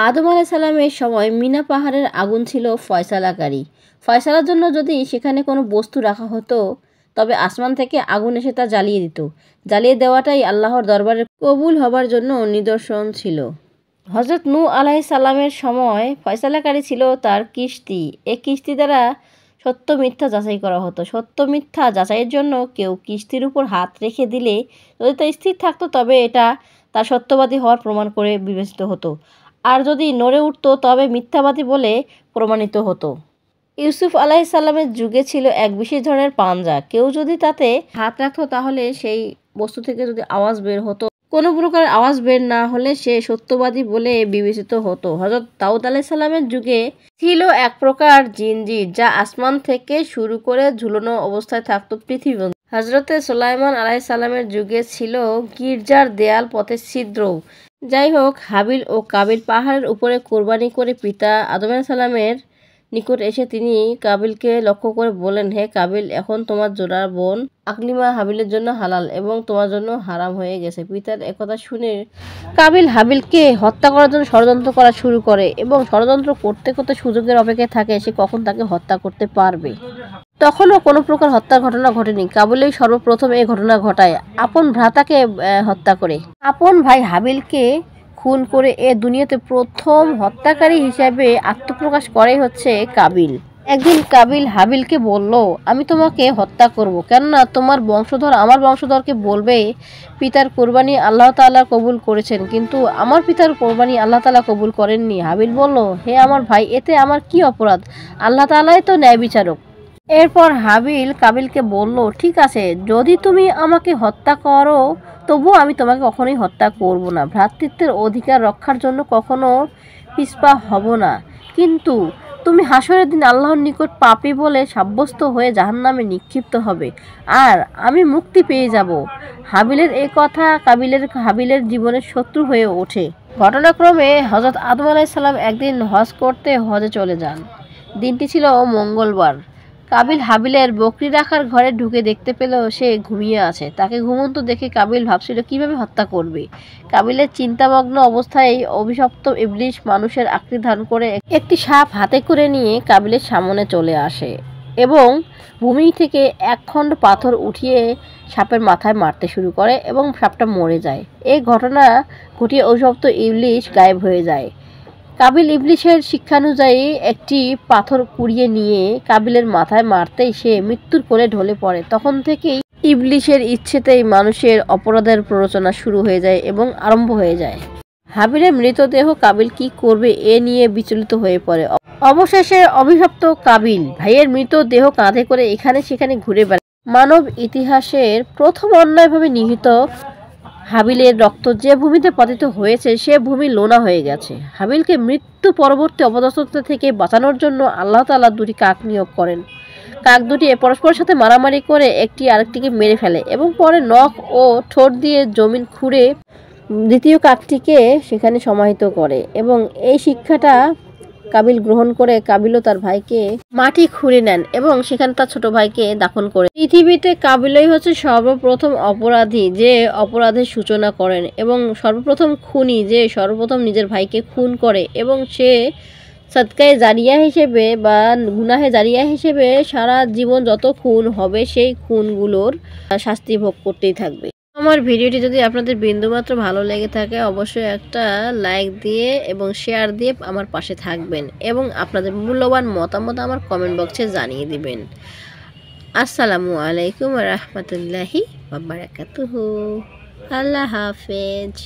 আদম আলাইহিস সালামের সময় মিনা পাহাড়ের আগুন ছিল ফয়সালাকারী। ফয়সালার জন্য যদি সেখানে কোনো বস্তু রাখা হতো তবে আসমান থেকে আগুন এসে তা জ্বালিয়ে দিত। জ্বালিয়ে দেওয়াটাই আল্লাহর দরবারে কবুল হবার জন্য নিদর্শন ছিল। হযরত নূহ আলাইহিস সালামের সময় ফয়সালাকারী ছিল তার কিস্তি। এই কিস্তি দ্বারা সত্য মিথ্যা যাচাই করা হতো। সত্য মিথ্যা যাচাইয়ের জন্য কেউ কিস্তির উপর হাত রেখে দিলে যদি তা স্থির থাকতো তবে এটা তার সত্যবাদী হওয়ার প্রমাণ করে বিবেচিত হতো, আর যদি নড়ে উঠত তবে মিথ্যাবাদী বলে প্রমাণিত হতো। ইউসুফ আলাইহিস সালামের যুগে ছিল এক বিশেষ ধরনের পাঞ্জা। কেউ যদি তাতে হাত রাখতো তাহলে সেই বস্তু থেকে যদি আওয়াজ বের হতো, কোনো প্রকার আওয়াজ বের না হলে সে সত্যবাদী বলে বিবেচিত হতো। হযরত দাউদ আলাইহিস সালামের যুগে ছিল এক প্রকার জিনজির যা আসমান থেকে শুরু করে ঝুলানো অবস্থায় থাকতো পৃথিবী। হযরতে সুলাইমান আলাইহিস সালামের যুগে ছিল গির্জার দেয়াল পথে ছিদ্র। যাই হোক, হাবিল ও কাবিল পাহাড়ের উপরে কোরবানি করে পিতা আদম আলাইহিস সালামের নিকট এসে তিনি কাবিলকে লক্ষ্য করে বললেন, হে কাবিল, এখন তোমার জোড়া বোন আকলিমা হাবিলের জন্য হালাল এবং তোমার জন্য হারাম হয়ে গেছে। পিতার একথা শুনে কাবিল হাবিলকে হত্যা করার জন্য ষড়যন্ত্র করা শুরু করে এবং ষড়যন্ত্র করতে করতে সুযোগের অপেক্ষায় থাকে সে কখন তাকে হত্যা করতে পারবে। তখনও কোনো প্রকার হত্যার ঘটনা ঘটেনি। কাবিলই সর্বপ্রথম এই ঘটনা ঘটায়, আপন ভ্রাতাকে হত্যা করে। আপন ভাই হাবিলকে খুন করে এ দুনিয়াতে প্রথম হত্যাকারী হিসাবে আত্মপ্রকাশ করাই হচ্ছে কাবিল। একদিন কাবিল হাবিলকে বলল, আমি তোমাকে হত্যা করব, কেননা তোমার বংশধর আমার বংশধরকে বলবে পিতার কোরবানি আল্লাহ তাআলা কবুল করেছেন, কিন্তু আমার পিতার কোরবানি আল্লাহ তাআলা কবুল করেননি। হাবিল বলল, হে আমার ভাই, এতে আমার কি অপরাধ? আল্লাহ তাআলাই তো ন্যায় বিচারক। এরপর হাবিল কাবিলকে বলল, ঠিক আছে, যদি তুমি আমাকে হত্যা করো তবুও আমি তোমাকে কখনোই হত্যা করব না। ভ্রাতৃত্বের অধিকার রক্ষার জন্য কখনো পিছপা হব না, কিন্তু তুমি হাসরের দিন আল্লাহর নিকট পাপী বলে সাব্যস্ত হয়ে জাহান্নামে নিক্ষিপ্ত হবে, আর আমি মুক্তি পেয়ে যাব। হাবিলের এই কথা হাবিলের জীবনের শত্রু হয়ে ওঠে। ঘটনাক্রমে হযরত আদম আলাইহিস সালাম একদিন হজ করতে হজে চলে যান। দিনটি ছিল মঙ্গলবার। কাবিল হাবিলের বকরি রাখার ঘরে ঢুকে দেখতে পেল সে ঘুমিয়ে আছে। তাকে ঘুমন্ত দেখে কাবিল ভাবছিল কিভাবে হত্যা করবে। কাবিলের চিন্তামগ্ন অবস্থায় অভিশপ্ত ইবলিশ মানুষের আকৃতি ধারণ করে একটি সাপ হাতে করে নিয়ে কাবিলের সামনে চলে আসে এবং ভূমি থেকে এক খণ্ড পাথর উঠিয়ে সাপের মাথায় মারতে শুরু করে এবং সাপটা মরে যায়। এই ঘটনা ঘটিয়ে অভিশপ্ত ইবলিশ গায়েব হয়ে যায়। কাবিল ইবলিশের শিক্ষানুযায়ী একটি পাথর কুড়িয়ে নিয়ে কাবিলের মাথায় মারতেই সে মৃত্যুর কোলে ঢলে পড়ে। তখন থেকেই ইবলিশের ইচ্ছেতেই মানুষের অপরাধের প্ররোচনা শুরু হয়ে যায় এবং আরম্ভ হয়ে যায়। হাবিলের মৃতদেহ কাবিল কি করবে এ নিয়ে বিচলিত হয়ে পড়ে। অবশেষে অভিশপ্ত কাবিল ভাইয়ের মৃতদেহ কাঁধে করে এখানে সেখানে ঘুরে বেড়ায়। মানব ইতিহাসের প্রথম অন্যায়ভাবে নিহত হাবিলের রক্ত যে ভূমিতে পতিত হয়েছে সে ভূমি লোনা হয়ে গেছে। হাবিলকে মৃত্যু পরবর্তী অপদস্থতা থেকে বাঁচানোর জন্য আল্লাহ তাআলা দুটি কাক নিয়োগ করেন। কাক দুটি পরস্পরের সাথে মারামারি করে একটি আরেকটিকে মেরে ফেলে এবং পরে নখ ও ঠোঁট দিয়ে জমিন খুঁড়ে দ্বিতীয় কাকটিকে সেখানে সমাহিত করে এবং এই শিক্ষাটা কাবিল গ্রহণ করে কাবিলও তার ভাইকে মাটি খুঁড়ে নেন এবং সেখানে তার ছোট ভাইকে দাফন করে। পৃথিবীতে কাবিলই হচ্ছে সর্বপ্রথম অপরাধী যে অপরাধের সূচনা করেন এবং সর্বপ্রথম খুনি যে সর্বপ্রথম নিজের ভাইকে খুন করে এবং সে সাদকায়ে জারিয়া হিসেবে বা গুনাহে জারিয়া হিসেবে সারা জীবন যত খুন হবে সেই খুনগুলোর শাস্তি ভোগ করতেই থাকবে। আমার ভিডিওটি যদি আপনাদের বিন্দুমাত্র ভালো লেগে থাকে অবশ্যই একটা লাইক দিয়ে এবং শেয়ার দিয়ে আমার পাশে থাকবেন এবং আপনাদের মূল্যবান মতামত আমার কমেন্ট বক্সে জানিয়ে দিবেন। আসসালামু আলাইকুম ওয়া রাহমাতুল্লাহি ওয়া বারাকাতুহু। আল্লাহ হাফেজ।